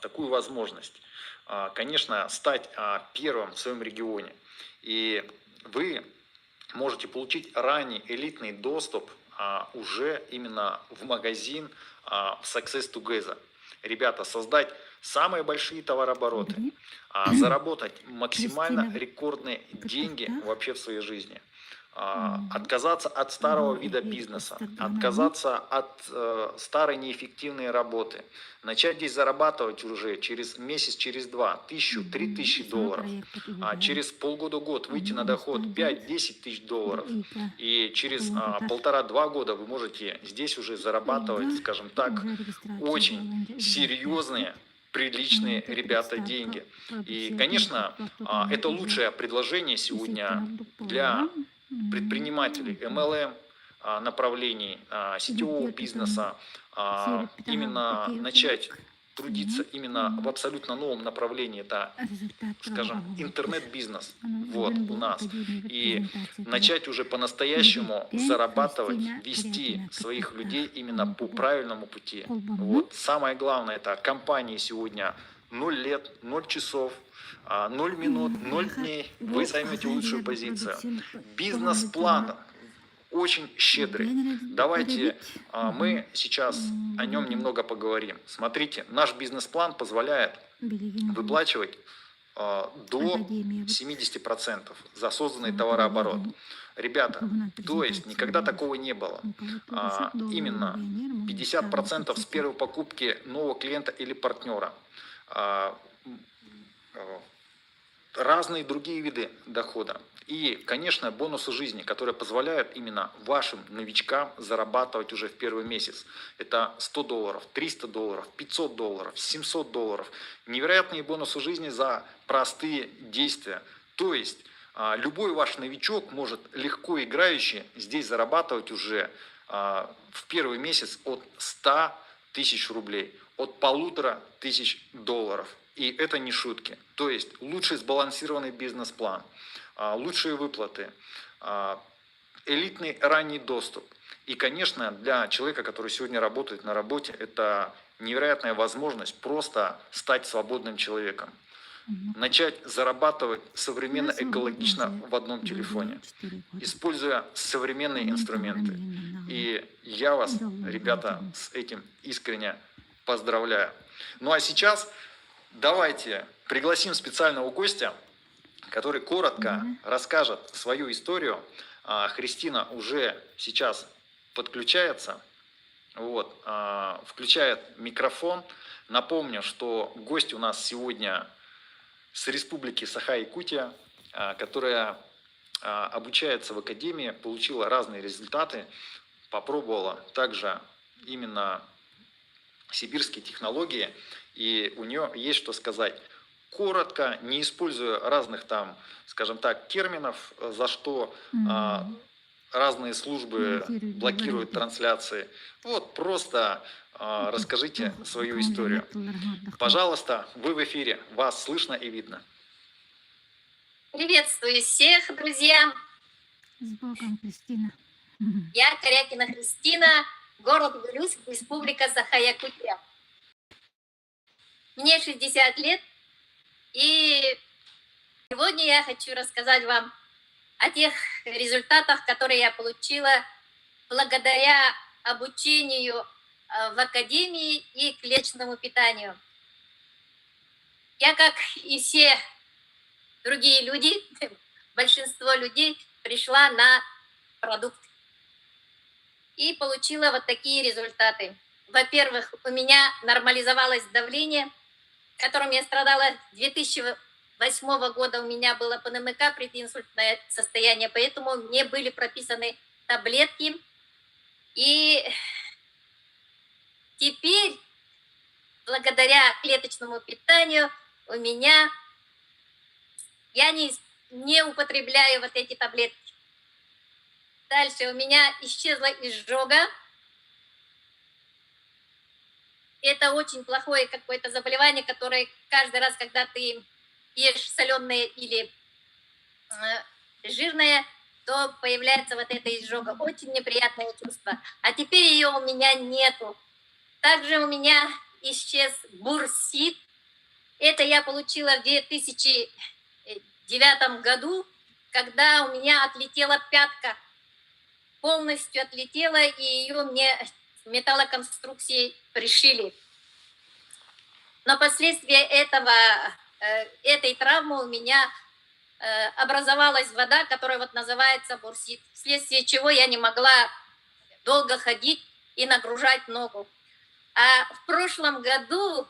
такую возможность, конечно, стать первым в своем регионе. И вы можете получить ранний элитный доступ уже именно в магазин Success Together. Ребята, создать самые большие товарообороты, Добре. заработать максимально Кристина, ви рекордные деньги підказка? вообще в своей жизни, Мгм. отказаться от старого Його вида ефір бизнеса, Інстаграму. отказаться от старой неэффективной работы, начать здесь зарабатывать уже через месяц, через два, тысячу, три Мгм. тысячи Саме долларов, проєкт, який веде через полгода-год выйти на доход Альбанстадіум 5-10 тысяч долларов, Ріта и через Коломбота. 1,5-2 года вы можете здесь уже зарабатывать, Ріда. скажем І так, уже реєстрація очень завершена. серьезные, приличные Моменти ребята представка деньги. И, продукції конечно, автототальний это уже лучшее предложение місяць сегодня понад для половин. предпринимателей MLM направлений, сетевого Відділити бизнеса, сірі питання именно такий начать випуск. трудиться именно в абсолютно новом направлении, это, Результат скажем, правового интернет-бизнес, вот, Він у був нас. подібний від И презентації. Тому начать уже другий по-настоящему день зарабатывать, Христина вести Крятина своих підказка. людей именно Воно по буде правильному пути. колбану. Вот. Самое главное, это компании сегодня 0 лет, 0 часов, 0 минут, 0 дней. Вы займете лучшую позицию. Бизнес-план очень щедрый. Давайте мы сейчас о нем немного поговорим. Смотрите, наш бизнес-план позволяет выплачивать до 70% за созданный товарооборот. Ребята, то есть никогда такого не было. Именно 50% с первой покупки нового клиента или партнера. Разные другие виды дохода. И, конечно, бонусы жизни, которые позволяют именно вашим новичкам зарабатывать уже в первый месяц. Это 100 долларов, 300 долларов, 500 долларов, 700 долларов. Невероятные бонусы жизни за простые действия. То есть любой ваш новичок может легко играющий здесь зарабатывать уже в первый месяц от 100 тысяч рублей, от 1500 долларов. И это не шутки. То есть лучший сбалансированный бизнес-план, лучшие выплаты, элитный ранний доступ. И, конечно, для человека, который сегодня работает на работе, это невероятная возможность просто стать свободным человеком. Начать зарабатывать современно, экологично в одном телефоне, используя современные инструменты. И я вас, ребята, с этим искренне поздравляю. Ну а сейчас давайте пригласим специального гостя, который коротко расскажет свою историю. Христина уже сейчас подключается, вот, включает микрофон. Напомню, что гость у нас сегодня с республики Саха-Якутия, которая обучается в академии, получила разные результаты, попробовала также именно сибирские технологии, и у нее есть что сказать. Коротко, не используя разных там, скажем так, терминов, за что разные службы блокируют трансляции. Вот просто расскажите свою историю. Пожалуйста, вы в эфире, вас слышно и видно. Приветствую всех, друзья. С Богом, Кристина. Я Корякина Христина, город Гулюск, республика Саха-Якутия. Мне 60 лет, и сегодня я хочу рассказать вам о тех результатах, которые я получила благодаря обучению в академии и клеточному питанию. Я, как и все другие люди, большинство людей, пришла на продукт и получила вот такие результаты. Во-первых, у меня нормализовалось давление, которым я страдала с 2008 года. У меня было ПНМК, прединсультное состояние, поэтому мне были прописаны таблетки. И теперь, благодаря клеточному питанию, у меня я не употребляю вот эти таблетки. Дальше у меня исчезла изжога. Это очень плохое какое-то заболевание, которое каждый раз, когда ты ешь соленое или жирное, то появляется вот эта изжога. Очень неприятное чувство. А теперь ее у меня нету. Также у меня исчез бурсит. Это я получила в 2009 году, когда у меня отлетела пятка. Полностью отлетела, и ее мне металлоконструкции пришили. Но последствия этой травмы у меня образовалась вода, которая вот называется бурсит, вследствие чего я не могла долго ходить и нагружать ногу. А в прошлом году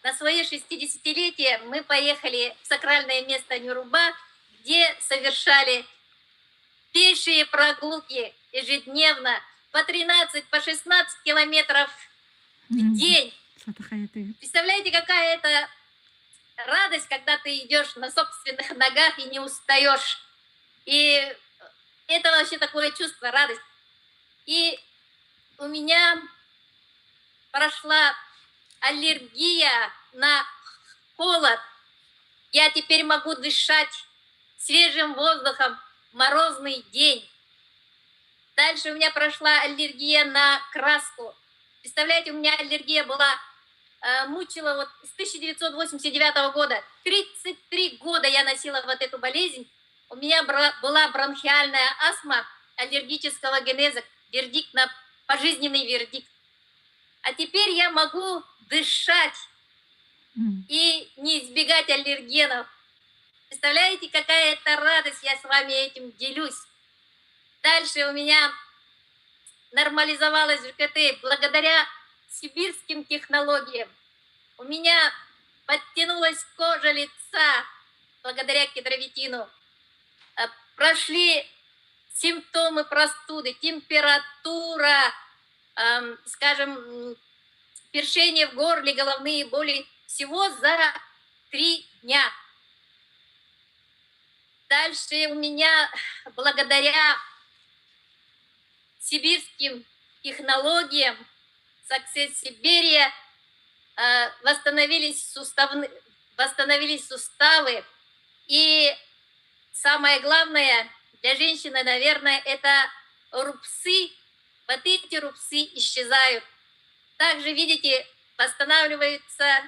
на свое 60-летие мы поехали в сакральное место Нюрба, где совершали пешие прогулки ежедневно по 13, по 16 километров в день. Представляете, какая это радость, когда ты идешь на собственных ногах и не устаешь. И это вообще такое чувство, радость. И у меня прошла аллергия на холод. Я теперь могу дышать свежим воздухом в морозный день. Дальше у меня прошла аллергия на краску. Представляете, у меня аллергия была, мучила вот с 1989 года. 33 года я носила вот эту болезнь. У меня была бронхиальная астма аллергического генеза, вердикт на пожизненный вердикт. А теперь я могу дышать и не избегать аллергенов. Представляете, какая это радость, я с вами этим делюсь. Дальше у меня нормализовалась ЖКТ благодаря сибирским технологиям. У меня подтянулась кожа лица благодаря кедровитину. Прошли симптомы простуды, температура, скажем, першение в горле, головные боли. Всего за 3 дня. Дальше у меня благодаря сибирским технологиям Success Siberia восстановились суставы. И самое главное для женщины, наверное, это рубцы. Вот эти рубцы исчезают. Также, видите, восстанавливаются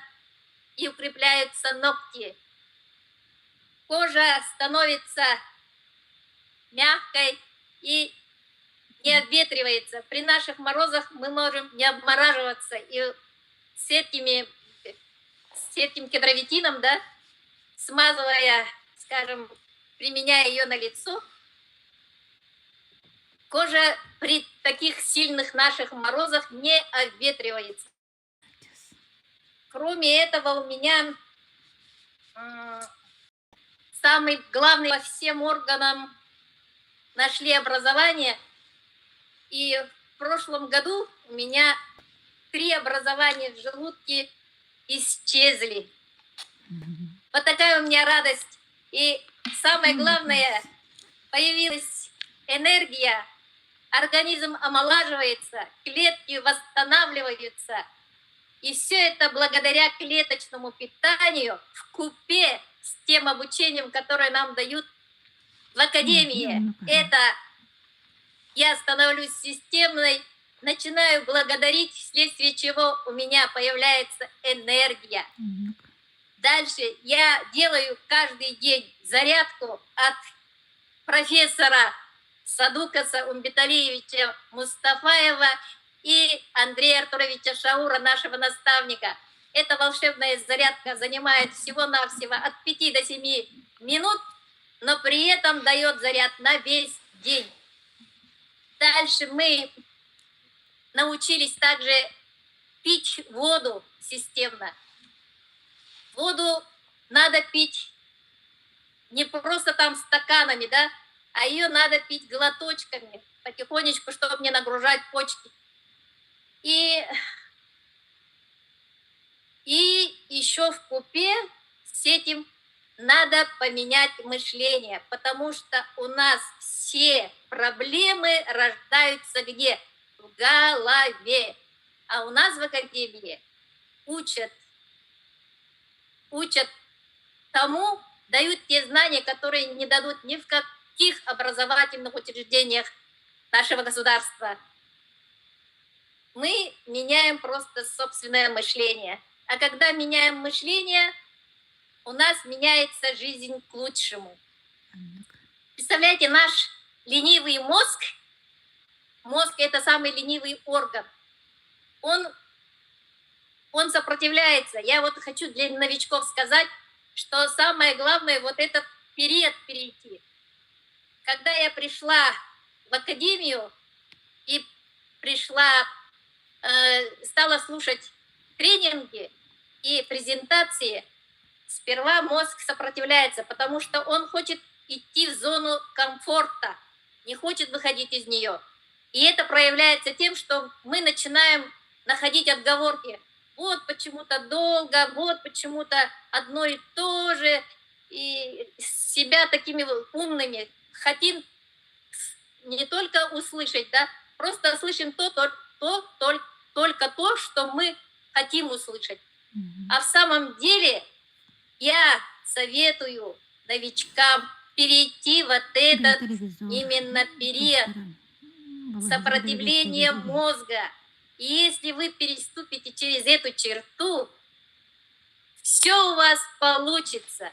и укрепляются ногти. Кожа становится мягкой и не обветривается. При наших морозах мы можем не обмораживаться. И с этим кедровитином, да, смазывая, скажем, применяя ее на лицо, кожа при таких сильных наших морозах не обветривается. Кроме этого, у меня самый главный по всем органам нашли образование. И в прошлом году у меня 3 образования в желудке исчезли. Вот такая у меня радость. И самое главное, появилась энергия, организм омолаживается, клетки восстанавливаются. И все это благодаря клеточному питанию вкупе с тем обучением, которое нам дают в академии. Это я становлюсь системной, начинаю благодарить, вследствие чего у меня появляется энергия. Дальше я делаю каждый день зарядку от профессора Садукаса Умбеталиевича Мустафаева и Андрея Артуровича Шаура, нашего наставника. Эта волшебная зарядка занимает всего-навсего от 5 до 7 минут, но при этом дает заряд на весь день. Дальше мы научились также пить воду системно. Воду надо пить не просто там стаканами, да, а ее надо пить глоточками, потихонечку, чтобы не нагружать почки. И еще вкупе с этим надо поменять мышление, потому что у нас все проблемы рождаются где? В голове. А у нас в академии учат тому, дают те знания, которые не дадут ни в каких образовательных учреждениях нашего государства. мы меняем просто собственное мышление. А когда меняем мышление, у нас меняется жизнь к лучшему. Представляете, наш ленивый мозг, мозг это самый ленивый орган, он сопротивляется. Я вот хочу для новичков сказать, что самое главное вот этот период перейти. Когда я пришла в академию и стала слушать тренинги и презентации, сперва мозг сопротивляется, потому что он хочет идти в зону комфорта, не хочет выходить из нее. И это проявляется тем, что мы начинаем находить отговорки. Вот почему-то долго, вот почему-то одно и то же, и себя такими умными хотим не только услышать, да, просто слышим только то, что мы хотим услышать. А в самом деле я советую новичкам перейти вот этот именно период сопротивления мозга. И если вы переступите через эту черту, все у вас получится.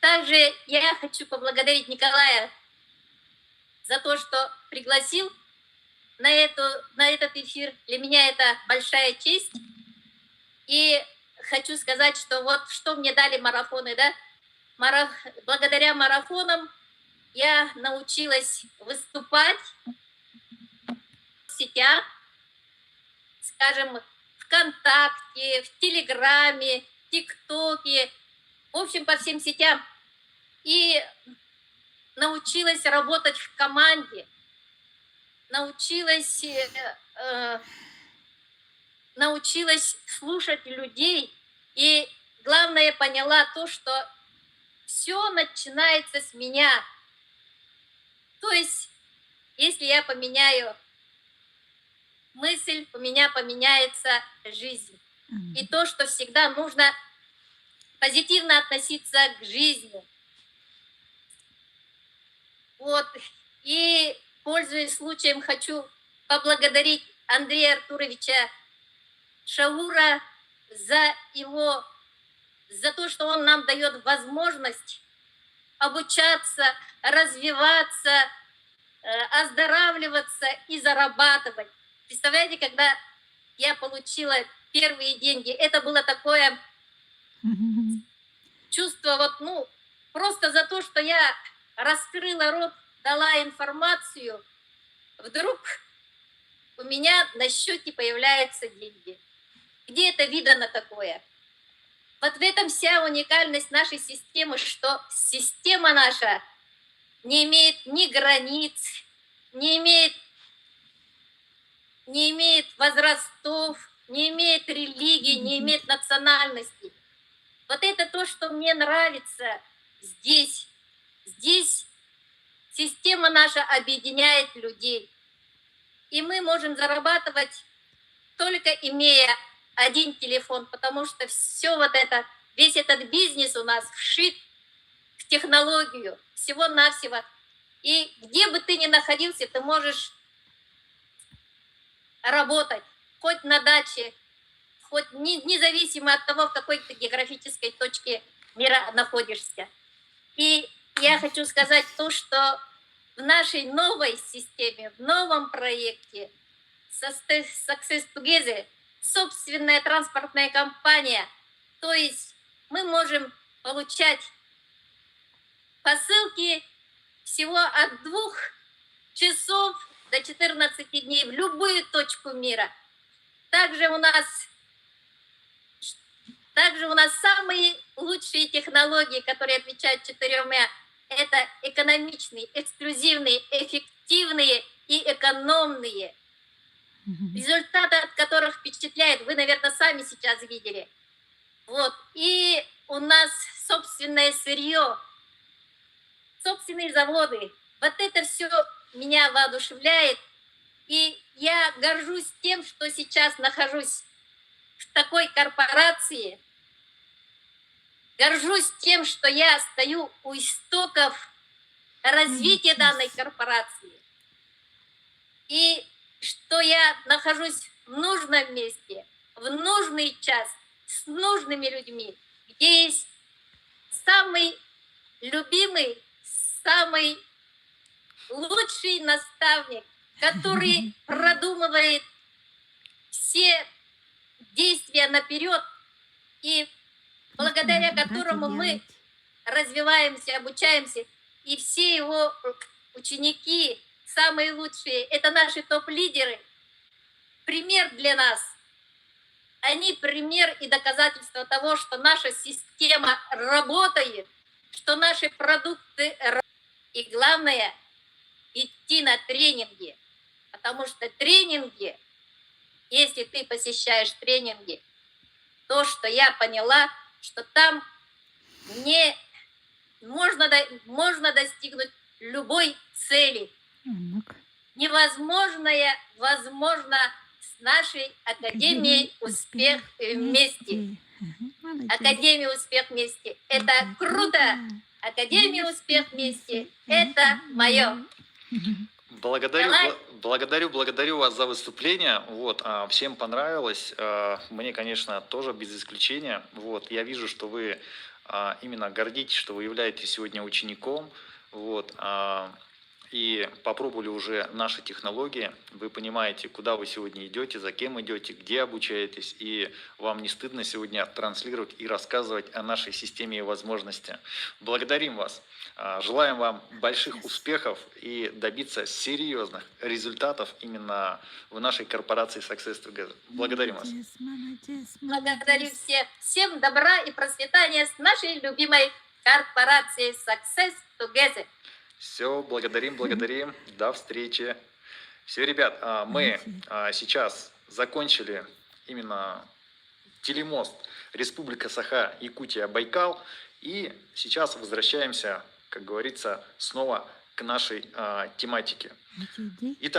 Также я хочу поблагодарить Николая за то, что пригласил на этот эфир. Для меня это большая честь. И хочу сказать, что вот что мне дали марафоны, да? Благодаря марафонам я научилась выступать в сетях, скажем, ВКонтакте, в Телеграме, ТикТоке, в общем, по всем сетям. И научилась работать в команде, научилась слушать людей. И главное, поняла то, что все начинается с меня. То есть, если я поменяю мысль, у меня поменяется жизнь. И то, что всегда нужно позитивно относиться к жизни. Вот. И, пользуясь случаем, хочу поблагодарить Андрея Артуровича Шаура за то, что он нам дает возможность обучаться, развиваться, оздоравливаться и зарабатывать. Представляете, когда я получила первые деньги, это было такое чувство, просто за то, что я раскрыла рот, дала информацию, вдруг у меня на счете появляются деньги. Где это видано такое? Вот в этом вся уникальность нашей системы, что система наша не имеет ни границ, не имеет возрастов, не имеет религии, не имеет национальности. Вот это то, что мне нравится здесь. Здесь система наша объединяет людей. И мы можем зарабатывать только имея один телефон, потому что весь этот бизнес у нас вшит в технологию всего-навсего. И где бы ты ни находился, ты можешь работать, хоть на даче, хоть независимо от того, в какой ты географической точке мира находишься. И я хочу сказать то, что в нашей новой системе, в новом проекте Success Together собственная транспортная компания, то есть мы можем получать посылки всего от 2 часов до 14 дней в любую точку мира. Также у нас самые лучшие технологии, которые отвечают 4 это экономичные, эксклюзивные, эффективные и экономные. Результаты от которых впечатляют, вы, наверное, сами сейчас видели. Вот. И у нас собственное сырье, собственные заводы. Вот это все меня воодушевляет. И я горжусь тем, что сейчас нахожусь в такой корпорации. Горжусь тем, что я стою у истоков развития данной корпорации. И что я нахожусь в нужном месте, в нужный час, с нужными людьми, где есть самый любимый, самый лучший наставник, который продумывает все действия наперед, и благодаря которому мы развиваемся, обучаемся, и все его ученики, самые лучшие, это наши топ-лидеры, пример для нас. Они пример и доказательство того, что наша система работает, что наши продукты работают. И главное, идти на тренинги, потому что тренинги, если ты посещаешь тренинги, то, что я поняла, что там не можно достигнуть любой цели. Невозможное возможно с нашей Академией «Успех вместе». Академия «Успех вместе» – это круто! Академия «Успех вместе» – это мое. Благодарю вас за выступление. Вот, всем понравилось. Мне, конечно, тоже без исключения. Вот, я вижу, что вы именно гордитесь, что вы являетесь сегодня учеником. Вот, и попробовали уже наши технологии. Вы понимаете, куда вы сегодня идете, за кем идете, где обучаетесь. И вам не стыдно сегодня транслировать и рассказывать о нашей системе и возможности. Благодарим вас. Желаем вам больших успехов и добиться серьезных результатов именно в нашей корпорации Success Together. Благодарим вас. Благодарю всех. Всем добра и процветания с нашей любимой корпорацией Success Together. Все, благодарим. До встречи. Все, ребят, мы сейчас закончили именно телемост Республика Саха, Якутия, Байкал. И сейчас возвращаемся, как говорится, снова к нашей тематике. Итак.